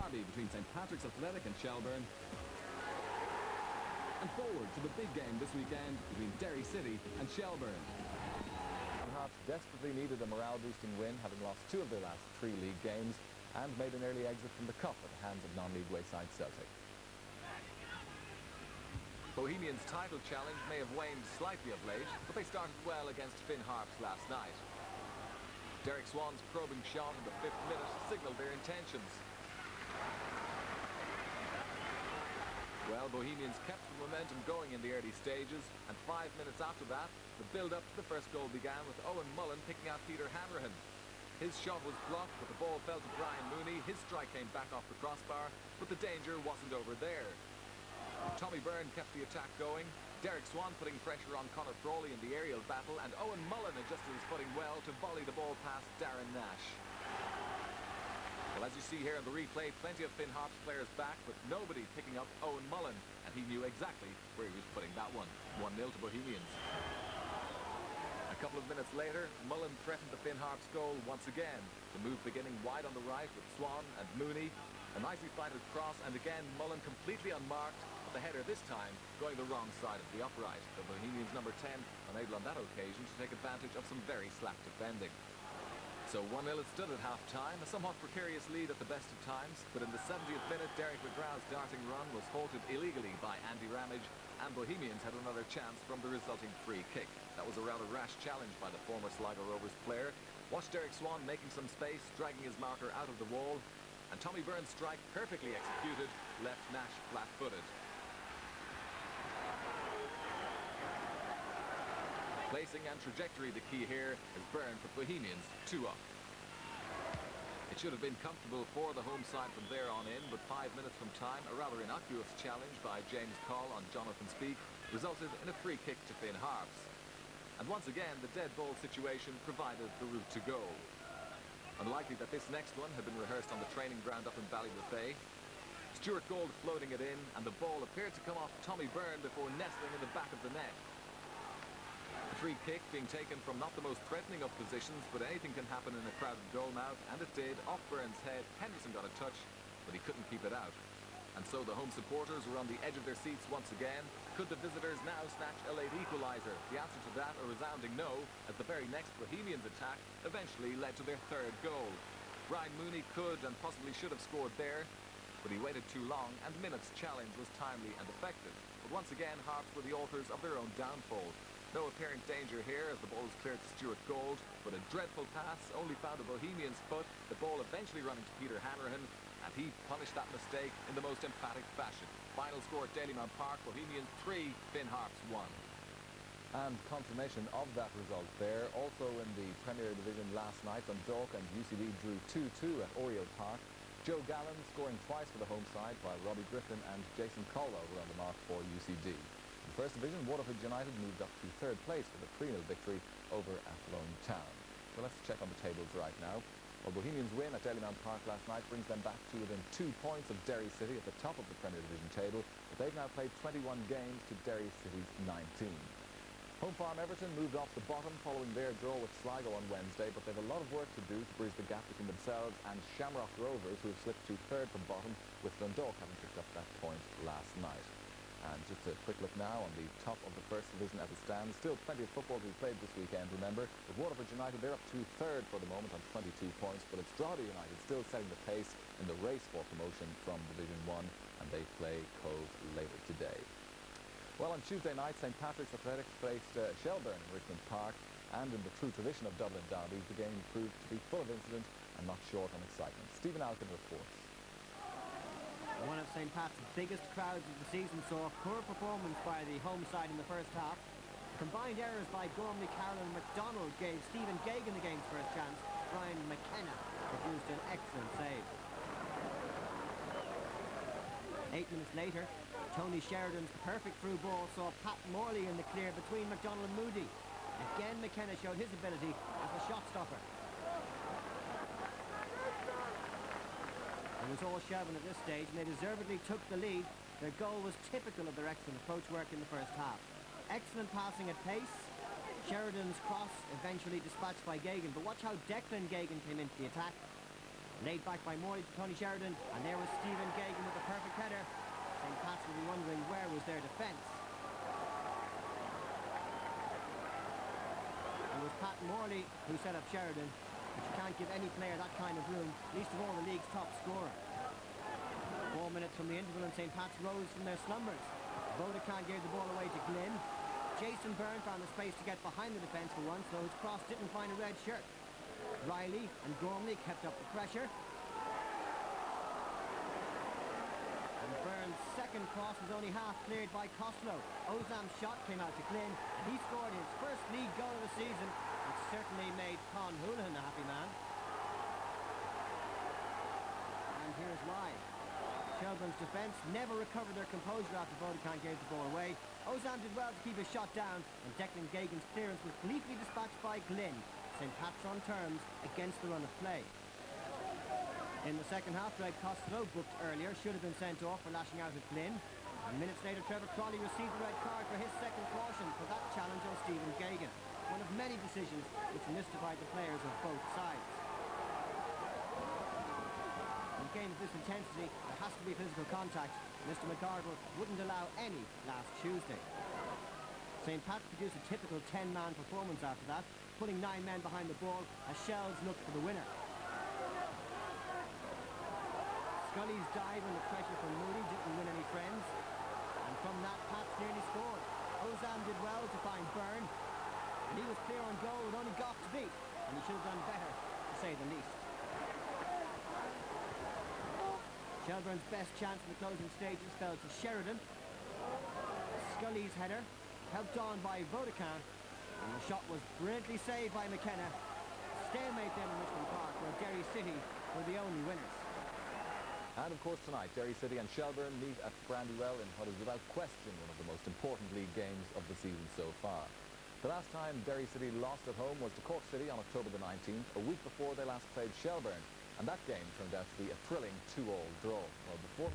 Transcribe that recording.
derby between St Patrick's Athletic and Shelbourne. And forward to the big game this weekend between Derry City and Shelbourne. Hearts desperately needed a morale-boosting win, having lost 2 of their last 3 league games, and made an early exit from the cup at the hands of non-league wayside Celtic. Bohemians' title challenge may have waned slightly of late, but they started well against Finn Harps last night. Derek Swan's probing shot in the 5th minute signalled their intentions. Well, Bohemians kept the momentum going in the early stages, and 5 minutes after that, the build-up to the first goal began with Owen Mullen picking out Peter Hanrahan. His shot was blocked, but the ball fell to Brian Mooney. His strike came back off the crossbar, but the danger wasn't over there. Tommy Byrne kept the attack going, Derek Swan putting pressure on Conor Frawley in the aerial battle, and Owen Mullen adjusted his footing well to volley the ball past Darren Nash. Well, as you see here in the replay, plenty of Finn Harps players back, but nobody picking up Owen Mullen, and he knew exactly where he was putting that one. 1-0 to Bohemians. A couple of minutes later, Mullen threatened the Finn Harps goal once again. The move beginning wide on the right with Swan and Mooney. A nicely flighted cross, and again Mullen completely unmarked, but the header this time going the wrong side of the upright. The Bohemians' number 10 unable on that occasion to take advantage of some very slack defending. So 1-0 it stood at half-time, a somewhat precarious lead at the best of times, but in the 70th minute, Derek McGrath's darting run was halted illegally by Andy Ramage, and Bohemians had another chance from the resulting free kick. That was a rather rash challenge by the former Sligo Rovers player. Watch Derek Swan making some space, dragging his marker out of the wall, and Tommy Byrne's strike, perfectly executed, left Nash flat-footed. Placing and trajectory the key here as Byrne put Bohemians 2 up. It should have been comfortable for the home side from there on in, but 5 minutes from time, a rather innocuous challenge by James Call on Jonathan Speake resulted in a free kick to Finn Harps. And once again, the dead ball situation provided the route to goal. Unlikely that this next one had been rehearsed on the training ground up in Ballybuffet. Stuart Gold floating it in, and the ball appeared to come off Tommy Byrne before nestling in the back of the net. The free kick being taken from not the most threatening of positions, but anything can happen in a crowded goal mouth, and it did. Off Byrne's head, Henderson got a touch, but he couldn't keep it out. And so the home supporters were on the edge of their seats once again. Could the visitors now snatch a late equaliser? The answer to that, a resounding no, as the very next Bohemians attack eventually led to their 3rd goal. Brian Mooney could and possibly should have scored there, but he waited too long, and Minnott's challenge was timely and effective. But once again, Harps were the authors of their own downfall. No apparent danger here as the ball was cleared to Stuart Gold, but a dreadful pass only found a Bohemian's foot, the ball eventually running to Peter Hanrahan, and he punished that mistake in the most emphatic fashion. Final score at Dalymount Park, Bohemians 3, Finn Harps 1. And confirmation of that result there. Also in the Premier Division last night, Dundalk and UCD drew 2-2 at Oriel Park. Joe Gallen scoring twice for the home side, while Robbie Griffin and Jason Colwell were on the mark for UCD. In the First Division, Waterford United moved up to 3rd place with a 3-0 victory over Athlone Town. So let's check on the tables right now. Well, Bohemians' win at Dalymount Park last night brings them back to within 2 points of Derry City at the top of the Premier Division table, but they've now played 21 games to Derry City's 19. Home farm Everton moved off the bottom following their draw with Sligo on Wednesday, but they've a lot of work to do to bridge the gap between themselves and Shamrock Rovers, who have slipped to 3rd from bottom, with Dundalk having picked up that point last night. And just a quick look now on the top of the First Division as it stands. Still plenty of football to be played this weekend, remember. With Waterford United, they're up to 3rd for the moment on 22 points, but it's Drogheda United still setting the pace in the race for promotion from Division 1, and they play Cove later today. Well, on Tuesday night, St Patrick's Athletic faced Shelbourne in Richmond Park, and in the true tradition of Dublin derbies, the game proved to be full of incident and not short on excitement. Stephen Alkin reports. One of St Pat's biggest crowds of the season saw poor performance by the home side in the first half. Combined errors by Gormley, Carroll and McDonald gave Stephen Geoghegan the game's first chance. Brian McKenna produced an excellent save. 8 minutes later, Tony Sheridan's perfect through ball saw Pat Morley in the clear between McDonald and Moody. Again, McKenna showed his ability as a shot stopper. It was all Shelbourne at this stage, and they deservedly took the lead. Their goal was typical of their excellent approach work in the first half. Excellent passing at pace. Sheridan's cross eventually dispatched by Geoghegan, but watch how Declan Geoghegan came into the attack. Laid back by Morley to Tony Sheridan, and there was Stephen Gagan with the perfect header. St. Pat's will be wondering where was their defence. It was Pat Morley who set up Sheridan, but you can't give any player that kind of room, least of all the league's top scorer. 4 minutes from the interval and St. Pat's rose from their slumbers. Vodacon gave the ball away to Glynn. Jason Byrne found the space to get behind the defence for once, though his cross didn't find a red shirt. Riley and Gormley kept up the pressure. And Byrne's second cross was only half cleared by Costello. Ozam's shot came out to Glynn, and he scored his first league goal of the season, which certainly made Con Houlihan a happy man. And here's why. Shelbourne's defence never recovered their composure after Vodacon gave the ball away. Ozam did well to keep his shot down, and Declan Gagan's clearance was gleefully dispatched by Glynn. St. Pat's on terms against the run of play. In the second half, Greg Costello, booked earlier, should have been sent off for lashing out at Glynn. And minutes later, Trevor Crawley received a red card for his second caution for that challenge on Stephen Gagan. One of many decisions which mystified the players of both sides. In a game of this intensity, there has to be physical contact. Mr. McArdle wouldn't allow any last Tuesday. St. Pat produced a typical 10-man performance after that, putting 9 men behind the ball as Shells looked for the winner. Scully's dive under pressure from Moody didn't win any friends, and from that Pats nearly scored. Ozam did well to find Byrne, and he was clear on goal with only Goff to beat, and he should have done better, to say the least. Shelbourne's best chance in the closing stages fell to Sheridan. Scully's header, helped on by Vodacon, and the shot was brilliantly saved by McKenna. Stalemate then in Richmond Park, where Derry City were the only winners. And of course tonight, Derry City and Shelbourne meet at Brandywell in what is without question one of the most important league games of the season so far. The last time Derry City lost at home was to Cork City on October the 19th, a week before they last played Shelbourne. And that game turned out to be a thrilling 2-2 draw. Well, before